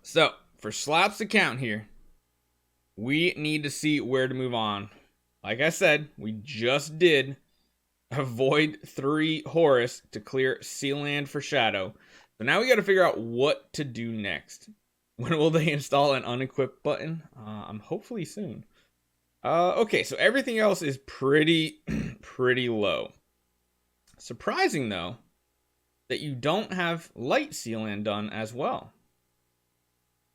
So, for Slap's account here, we need to see where to move on. Like I said, we just did avoid 3 Horus to clear Seal Land for Shadow. So now we got to figure out what to do next. When will they install an unequipped button? Hopefully soon. Okay, so everything else is pretty low. Surprising though that you don't have Light Seal Land done as well.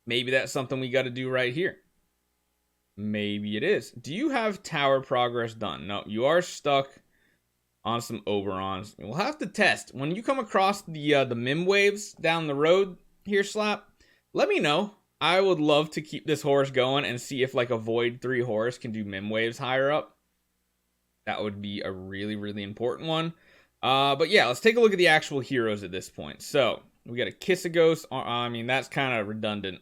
Maybe that's something we got to do right here. Maybe it is. Do you have tower progress done? No, you are stuck on some Oberons. We'll have to test. When you come across the Mim waves down the road here, Slap, let me know. I would love to keep this horse going and see if like a Void 3 horse can do Mim waves higher up. That would be a really important one. But yeah, let's take a look at the actual heroes at this point. So, we got a Kiss a Ghost. I mean, that's kind of redundant.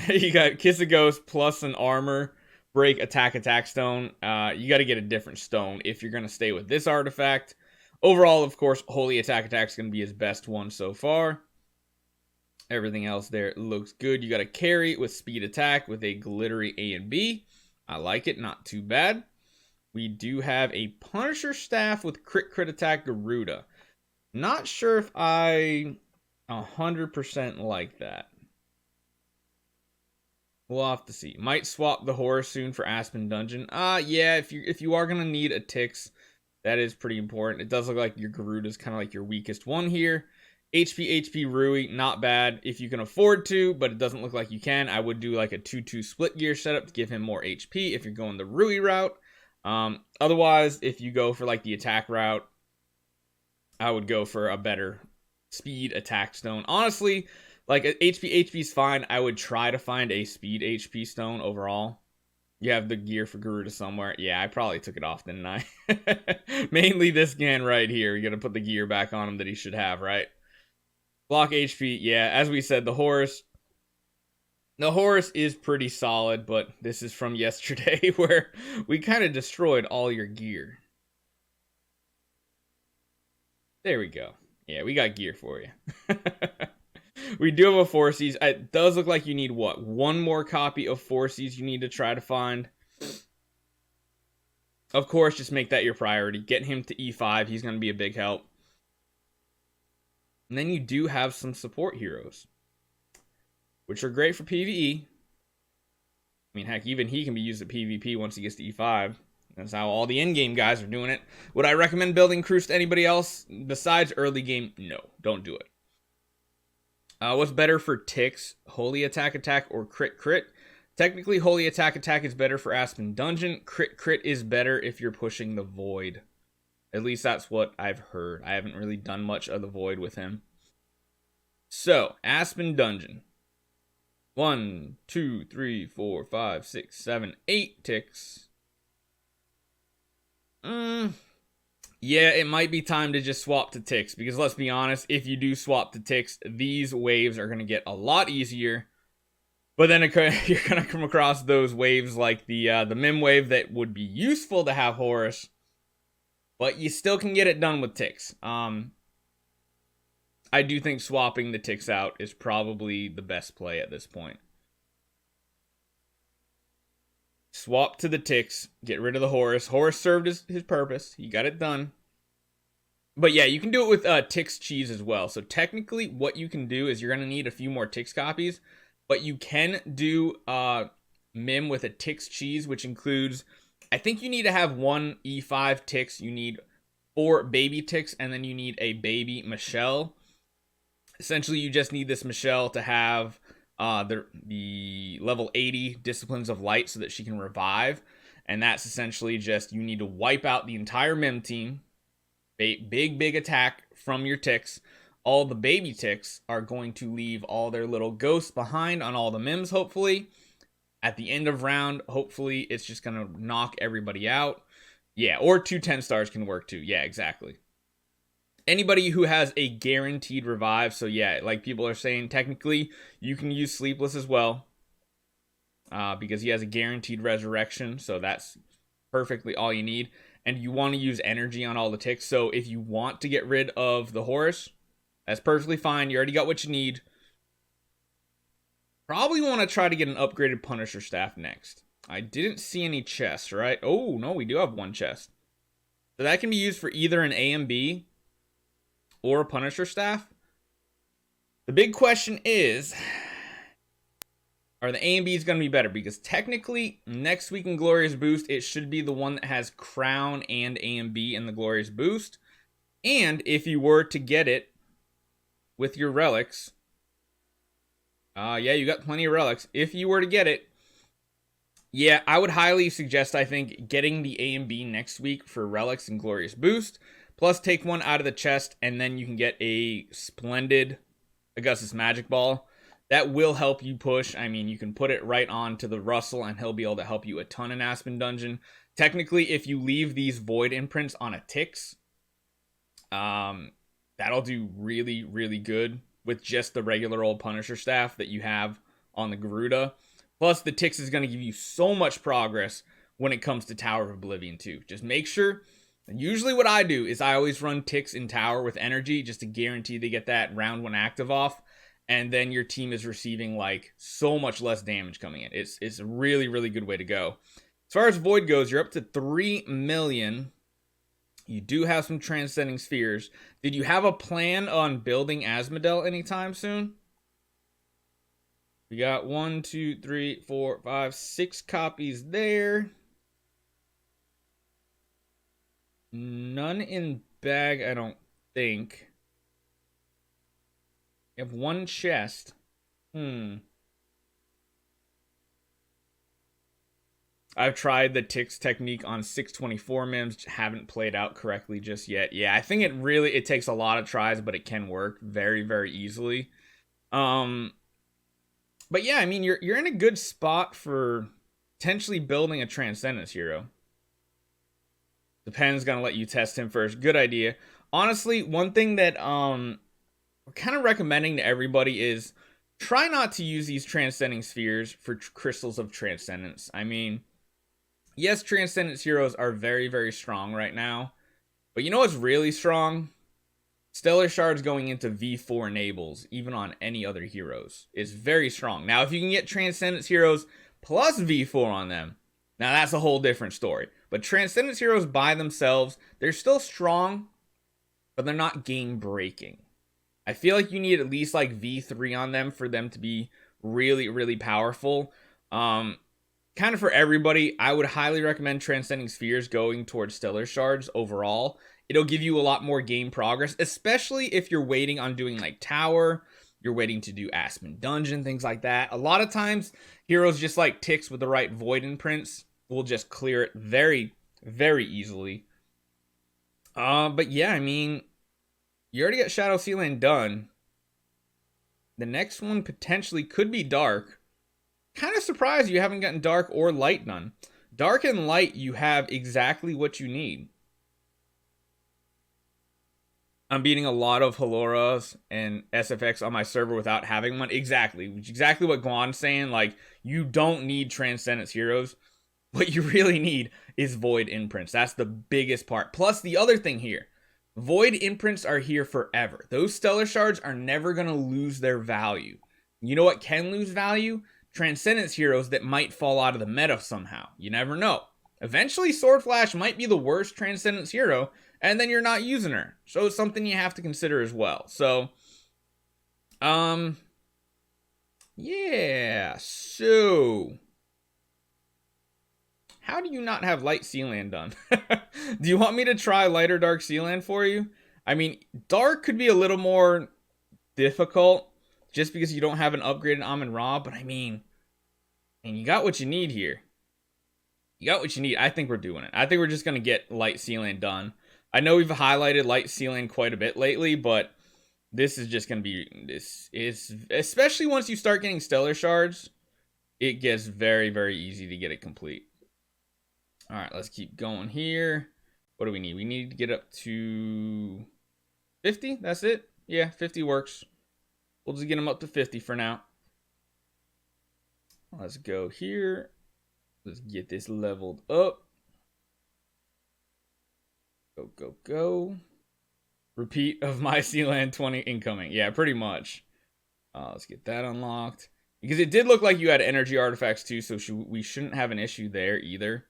You got Kiss a Ghost plus an armor break attack stone. You got to get a different stone if you're going to stay with this artifact. Overall, of course, Holy Attack is going to be his best one so far. Everything else there looks good. You got a carry with speed attack with a glittery A and B. I like it, not too bad. We do have a Punisher staff with crit attack Garuda. Not sure if I 100% like that. We'll have to see. Might swap the horror soon for Aspen Dungeon. Yeah, if you are gonna need a Tix, that is pretty important. It does look like your Garuda is kind of like your weakest one here. HP Rui, not bad if you can afford to, but it doesn't look like you can. I would do like a 2-2 split gear setup to give him more HP if you're going the Rui route. Otherwise, if you go for like the attack route, I would go for a better speed attack stone. Honestly, like HP is fine. I would try to find a speed HP stone overall. You have the gear for Garuda somewhere. Yeah, I probably took it off, didn't I? Mainly this Gan right here. You got to put the gear back on him that he should have, right? Block HP. Yeah, as we said, the Horus is pretty solid, but this is from yesterday where we kind of destroyed all your gear. There we go. Yeah, we got gear for you. We do have a Forces. It does look like you need what? One more copy of Forces you need to try to find. Of course, just make that your priority. Get him to E5. He's going to be a big help. And then you do have some support heroes, which are great for PvE. I mean, heck, even he can be used at PvP once he gets to E5. That's how all the in-game guys are doing it. Would I recommend building Cruise to anybody else besides early game? No, don't do it. What's better for Tix? Holy Attack or Crit? Technically, Holy Attack is better for Aspen Dungeon. Crit is better if you're pushing the Void. At least that's what I've heard. I haven't really done much of the Void with him. So, Aspen Dungeon. 1, 2, 3, 4, 5, 6, 7, 8 ticks. Yeah, it might be time to just swap to Tix, because let's be honest, if you do swap to Tix, these waves are going to get a lot easier. But then you're going to come across those waves like the Mim wave that would be useful to have Horus, but you still can get it done with Tix. I do think swapping the Tix out is probably the best play at this point. Swap to the Tix, get rid of the Horus. Horus served his purpose. He got it done. But yeah, you can do it with Tix cheese as well. So technically what you can do is you're going to need a few more Tix copies. But you can do Mim with a Tix cheese, which includes, I think you need to have 1 E5 Tix. You need 4 baby Tix, and then you need a baby Michelle. Essentially, you just need this Michelle to have the level 80 Disciplines of Light so that she can revive. And that's essentially just, you need to wipe out the entire Mim team. Big attack from your Tix. All the baby Tix are going to leave all their little ghosts behind on all the Mims, hopefully. At the end of round, hopefully, it's just going to knock everybody out. Yeah, or 2 10 stars can work too. Yeah, exactly. Anybody who has a guaranteed revive, so yeah, like people are saying, technically, you can use Sleepless as well. because he has a guaranteed resurrection, so that's perfectly all you need. And you want to use energy on all the ticks, so if you want to get rid of the horse, that's perfectly fine. You already got what you need. Probably want to try to get an upgraded Punisher staff next. I didn't see any chests, right? Oh, no, we do have one chest. So that can be used for either an A and B or a Punisher staff. The big question is, are the A and B's going to be better? Because technically, next week in Glorious Boost, it should be the one that has Crown and A and B in the Glorious Boost. And if you were to get it with your relics, yeah, you got plenty of relics. If you were to get it, yeah, I would highly suggest, I think, getting the A and B next week for relics and Glorious Boost. Plus, take one out of the chest, and then you can get a splendid Augustus Magic Ball. That will help you push. I mean, you can put it right on to the Russell, and he'll be able to help you a ton in Aspen Dungeon. Technically, if you leave these Void imprints on a Tix, that'll do really, really good with just the regular old Punisher staff that you have on the Garuda. Plus, the Tix is going to give you so much progress when it comes to Tower of Oblivion too. Just make sure, and usually what I do is I always run Tix in Tower with energy just to guarantee they get that round 1 active off. And then your team is receiving like so much less damage coming in. It's a really, really good way to go. As far as Void goes, you're up to 3 million. You do have some Transcending Spheres. Did you have a plan on building Asmodel anytime soon? We got 1, 2, 3, 4, 5, 6 copies there. None in bag, I don't think. You have 1 chest. I've tried the Tix technique on 624 mims, haven't played out correctly just yet. Yeah, I think it takes a lot of tries, but it can work very, very easily. But yeah, I mean, you're in a good spot for potentially building a Transcendence hero. The pen's gonna let you test him first. Good idea. Honestly, one thing that we're kind of recommending to everybody is try not to use these Transcending Spheres for Crystals of Transcendence. I mean, yes, Transcendence heroes are very, very strong right now. But you know what's really strong? Stellar Shards going into V4 enables, even on any other heroes, is very strong. Now, if you can get Transcendence heroes plus V4 on them, now that's a whole different story. But Transcendence heroes by themselves, they're still strong, but they're not game-breaking. I feel like you need at least like V3 on them for them to be really, really powerful. Kind of for everybody, I would highly recommend Transcending Spheres going towards Stellar Shards overall. It'll give you a lot more game progress, especially if you're waiting on doing like Tower, you're waiting to do Aspen Dungeon, things like that. A lot of times, heroes just like Tix with the right Void imprints will just clear it very, very easily. But yeah, I mean, you already got Shadow Seal Land done. The next one potentially could be Dark. Kind of surprised you haven't gotten Dark or Light done. Dark and Light, you have exactly what you need. I'm beating a lot of Haloras and SFX on my server without having one. Exactly what Guan's saying. Like, you don't need Transcendence heroes. What you really need is Void imprints. That's the biggest part. Plus, the other thing here, Void imprints are here forever. Those Stellar Shards are never going to lose their value. You know what can lose value? Transcendence heroes that might fall out of the meta somehow. You never know. Eventually, Sword Flash might be the worst Transcendence hero, and then you're not using her. So it's something you have to consider as well. So, yeah. So, how do you not have Light Seal Land done? Do you want me to try Light or Dark Seal Land for you? I mean, Dark could be a little more difficult just because you don't have an upgraded Amun-Ra, but I mean, and you got what you need here. You got what you need. I think we're doing it. I think we're just going to get Light Seal Land done. I know we've highlighted Light Seal Land quite a bit lately, but this is just going to be, this is, especially once you start getting Stellar Shards, it gets very, very easy to get it complete. All right, let's keep going here. What do we need? We need to get up to 50. That's it. Yeah, 50 works. We'll just get them up to 50 for now. Let's go here. Let's get this leveled up. Go, go, go. Repeat of my Seal Land 20 incoming. Yeah, pretty much. Let's get that unlocked. Because it did look like you had energy artifacts too, so we shouldn't have an issue there either.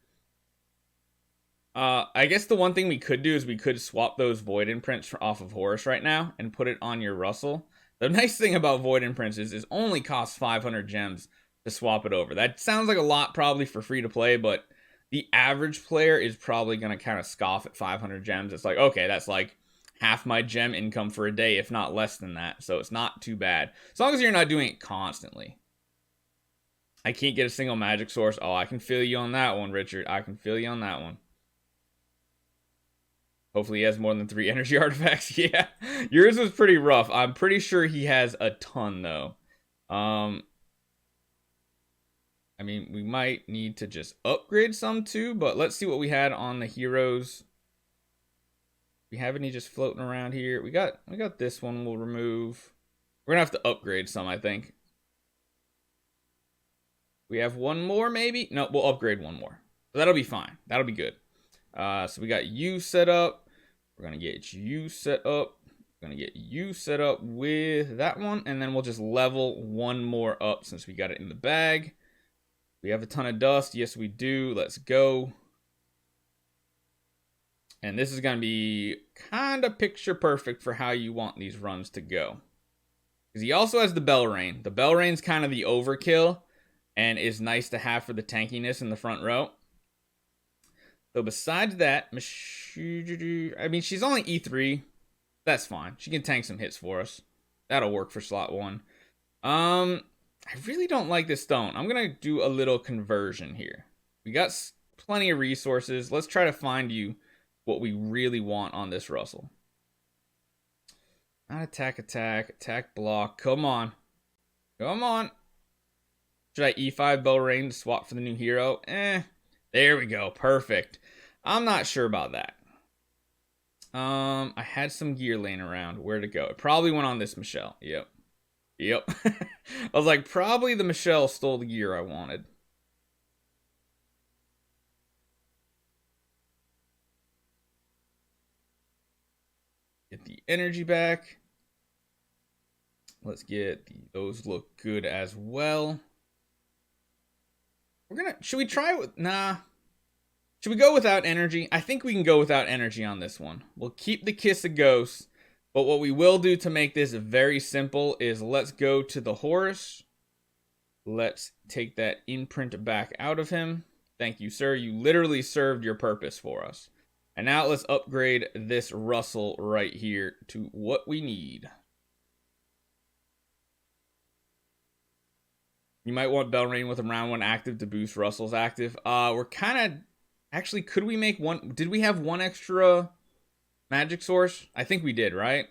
I guess the one thing we could do is we could swap those void imprints off of Horus right now and put it on your Russell. The nice thing about void imprints is it only costs 500 gems to swap it over. That sounds like a lot probably for free to play, but the average player is probably going to kind of scoff at 500 gems. It's like, okay, that's like half my gem income for a day, if not less than that. So it's not too bad. As long as you're not doing it constantly. I can't get a single magic source. Oh, I can feel you on that one, Richard. I can feel you on that one. Hopefully he has more than 3 energy artifacts. Yeah, yours was pretty rough. I'm pretty sure he has a ton, though. I mean, we might need to just upgrade some, too. But let's see what we had on the heroes. We have any just floating around here? We got this one we'll remove. We're going to have to upgrade some, I think. We have one more, maybe? No, we'll upgrade one more. So that'll be fine. That'll be good. So we got you set up. We're going to get you set up. We're going to get you set up with that one. And then we'll just level one more up since we got it in the bag. We have a ton of dust. Yes, we do. Let's go. And this is going to be kind of picture perfect for how you want these runs to go. Because he also has the Bell Rain. The Bell Rain's kind of the overkill and is nice to have for the tankiness in the front row. So besides that, I mean, she's only E3. That's fine. She can tank some hits for us. That'll work for slot 1. I really don't like this stone. I'm going to do a little conversion here. We got plenty of resources. Let's try to find you what we really want on this Russell. Not attack, attack, block. Come on. Come on. Should I E5 Bell Rain to swap for the new hero? There we go. Perfect. I'm not sure about that. I had some gear laying around. Where to go? It probably went on this Michelle. Yep. I was like, probably the Michelle stole the gear I wanted. Get the energy back. Let's get those look good as well. Should we try with, nah. Should we go without energy? I think we can go without energy on this one. We'll keep the Kiss of Ghosts, but what we will do to make this very simple is let's go to the Horus. Let's take that imprint back out of him. Thank you, sir. You literally served your purpose for us. And now let's upgrade this Russell right here to what we need. You might want Bell Rain with a round 1 active to boost Russell's active. We're kind of... Actually, could we make one... Did we have one extra magic source? I think we did, right?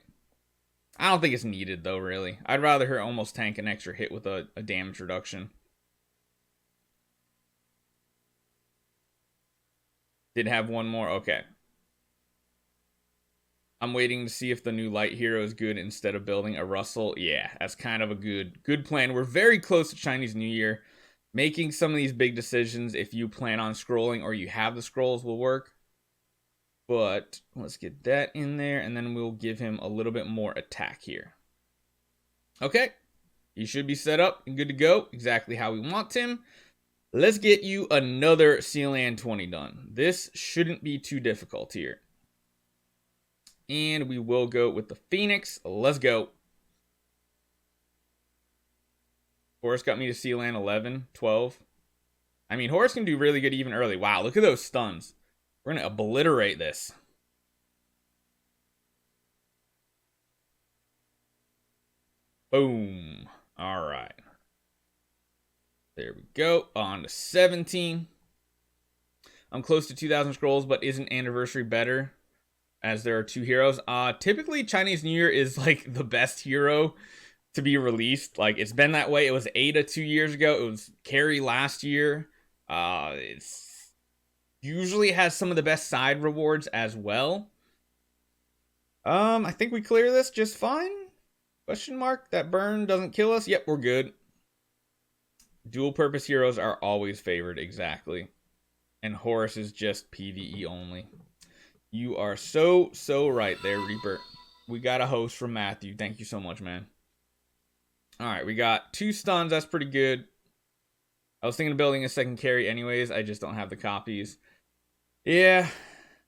I don't think it's needed, though, really. I'd rather her almost tank an extra hit with a damage reduction. Did have one more? Okay. I'm waiting to see if the new light hero is good instead of building a Russell. Yeah, that's kind of a good plan. We're very close to Chinese New Year. Making some of these big decisions, if you plan on scrolling or you have the scrolls, will work. But let's get that in there, and then we'll give him a little bit more attack here. Okay, he should be set up and good to go, exactly how we want him. Let's get you another Seal Land 20 done. This shouldn't be too difficult here. And we will go with the Phoenix. Let's go. Horus got me to Seal Land 11, 12. I mean, Horus can do really good even early. Wow, look at those stuns. We're going to obliterate this. Boom. All right. There we go. On to 17. I'm close to 2,000 scrolls, but isn't Anniversary better? As there are 2 heroes. Typically, Chinese New Year is like the best hero to be released. Like, it's been that way. It was Ada 2 years ago. It was Carrie last year. It's usually has some of the best side rewards as well. I think we clear this just fine. Question mark. That burn doesn't kill us. Yep, we're good. Dual purpose heroes are always favored, exactly. And Horus is just PvE only. You are so right there, Reaper. We got a host from Matthew. Thank you so much, man. Alright, we got 2 stuns. That's pretty good. I was thinking of building a second carry anyways. I just don't have the copies. Yeah.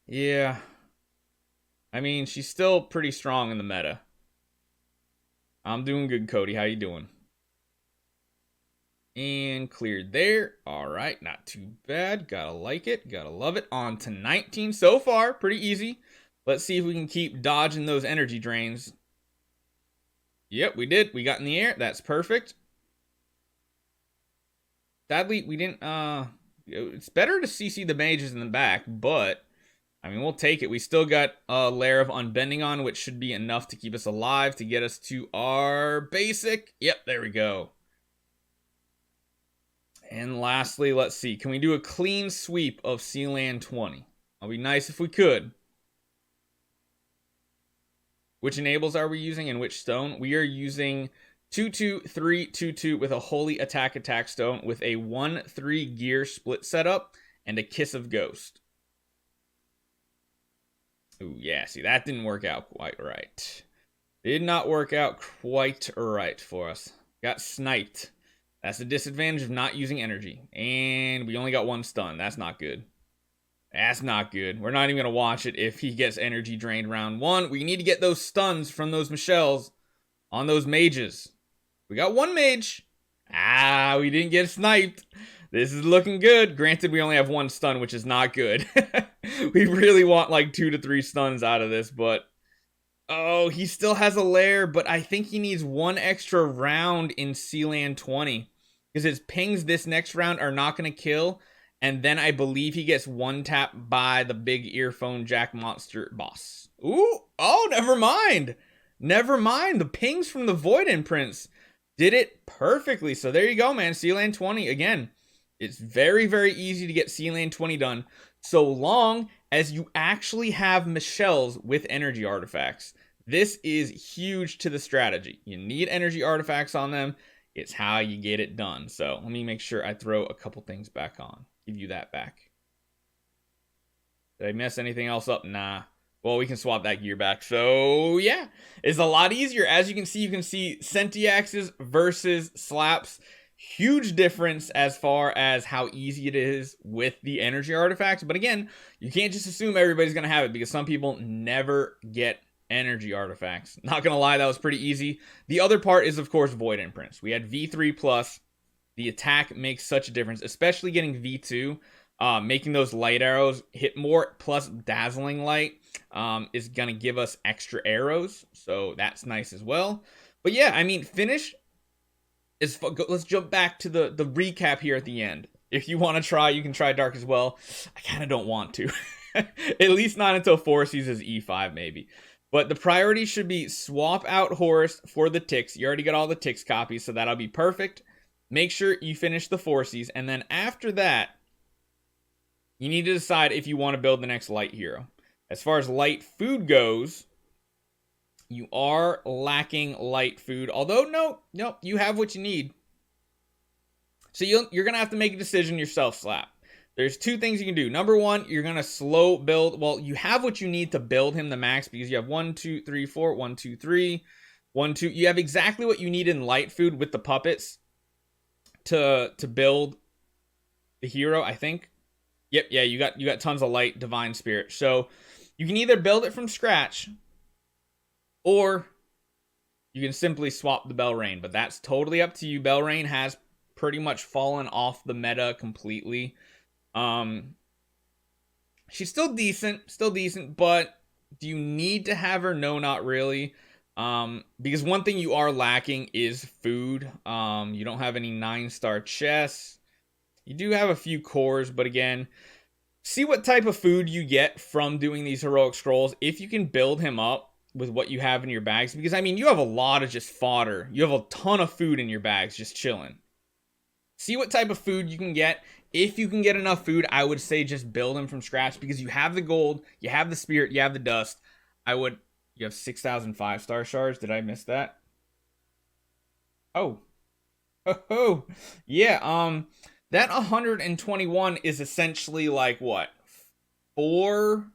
I mean, she's still pretty strong in the meta. I'm doing good, Cody. How you doing? And cleared there. Alright, not too bad. Gotta like it. Gotta love it. On to 19 so far. Pretty easy. Let's see if we can keep dodging those energy drains. Yep, we did. We got in the air. That's perfect. Sadly, we didn't, it's better to CC the mages in the back, but, I mean, we'll take it. We still got a layer of unbending on, which should be enough to keep us alive, to get us to our basic. Yep, there we go. And lastly, let's see. Can we do a clean sweep of Seal Land 20? It'll be nice if we could. Which enables are we using and which stone? We are using 2-2-3-2-2 with a holy attack stone with a 1-3 gear split setup and a Kiss of Ghost. Ooh, yeah, see, that didn't work out quite right. Did not work out quite right for us. Got sniped. That's the disadvantage of not using energy. And we only got 1 stun. That's not good. That's not good. We're not even going to watch it if he gets energy drained round 1. We need to get those stuns from those Michelles on those mages. We got 1 mage. We didn't get sniped. This is looking good. Granted, we only have 1 stun, which is not good. We really want like 2 to 3 stuns out of this, but... Oh, he still has a lair, but I think he needs 1 extra round in Seal Land 20. Because his pings this next round are not going to kill. And then I believe he gets 1 tap by the big earphone jack monster boss. Ooh, oh, never mind. Never mind. The pings from the Void imprints did it perfectly. So there you go, man. Seal Land 20. Again, it's very, very easy to get Seal Land 20 done. So long as you actually have Michelles with energy artifacts. This is huge to the strategy. You need energy artifacts on them. It's how you get it done. So let me make sure I throw a couple things back on. Give you that back. Did I mess anything else up? Nah. Well, we can swap that gear back. So yeah, it's a lot easier. As you can see Sentiaxes versus Slaps. Huge difference as far as how easy it is with the energy artifacts. But again, you can't just assume everybody's going to have it because some people never get energy artifacts. Not going to lie, that was pretty easy. The other part is, of course, Void imprints. We had V3 plus. The attack makes such a difference, especially getting V2. Making those light arrows hit more, plus dazzling light is going to give us extra arrows. So that's nice as well. But yeah, I mean, finish is... Let's jump back to the recap here at the end. If you want to try, you can try Dark as well. I kind of don't want to. At least not until 4 seasons E5 maybe. But the priority should be swap out Horus for the Tix. You already got all the Tix copies, so that'll be perfect. Make sure you finish the 4Cs. And then after that, you need to decide if you want to build the next light hero. As far as light food goes, you are lacking light food. Although, no, you have what you need. So you're going to have to make a decision yourself, Slap. There's 2 things you can do. Number 1, you're going to slow build. Well, you have what you need to build him the max because you have 1, 2, 3, 4, 1, 2, 3, 1, 2. You have exactly what you need in light food with the puppets to build the hero, I think. Yep, yeah, you got tons of light divine spirit. So you can either build it from scratch or you can simply swap the Belrain, but that's totally up to you. Belrain has pretty much fallen off the meta completely. She's still decent, but do you need to have her? No, not really. Because one thing you are lacking is food. You don't have any 9-star chests. You do have a few cores, but again, see what type of food you get from doing these heroic scrolls. If you can build him up with what you have in your bags, because I mean, you have a lot of just fodder. You have a ton of food in your bags just chilling. See what type of food you can get. If you can get enough food, I would say just build him from scratch because you have the gold, you have the spirit, you have the dust. You have 6,000 5-star shards. Did I miss that? Oh. Oh, yeah. That 121 is essentially like what? Four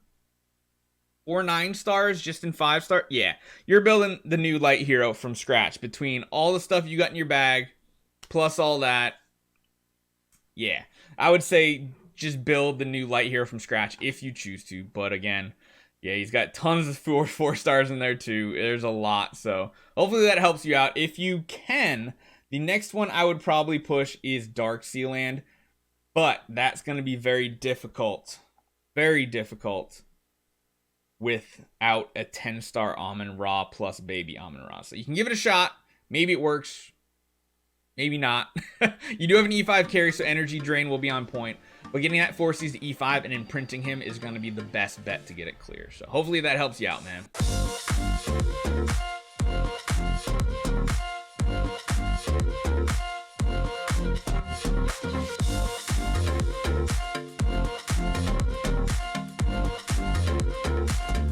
9 stars just in 5 star. Yeah, you're building the new light hero from scratch between all the stuff you got in your bag plus all that. Yeah, I would say just build the new light hero from scratch if you choose to. But again, yeah, he's got tons of 4 stars in there too. There's a lot, so hopefully that helps you out. If you can, the next one I would probably push is Dark Sea Land, but that's going to be very difficult. Very difficult without a 10-star Amon Ra plus baby Amon Ra. So you can give it a shot. Maybe it works. Maybe not. You do have an E5 carry, so energy drain will be on point. But getting that 4Cs to E5 and imprinting him is going to be the best bet to get it clear. So hopefully that helps you out, man.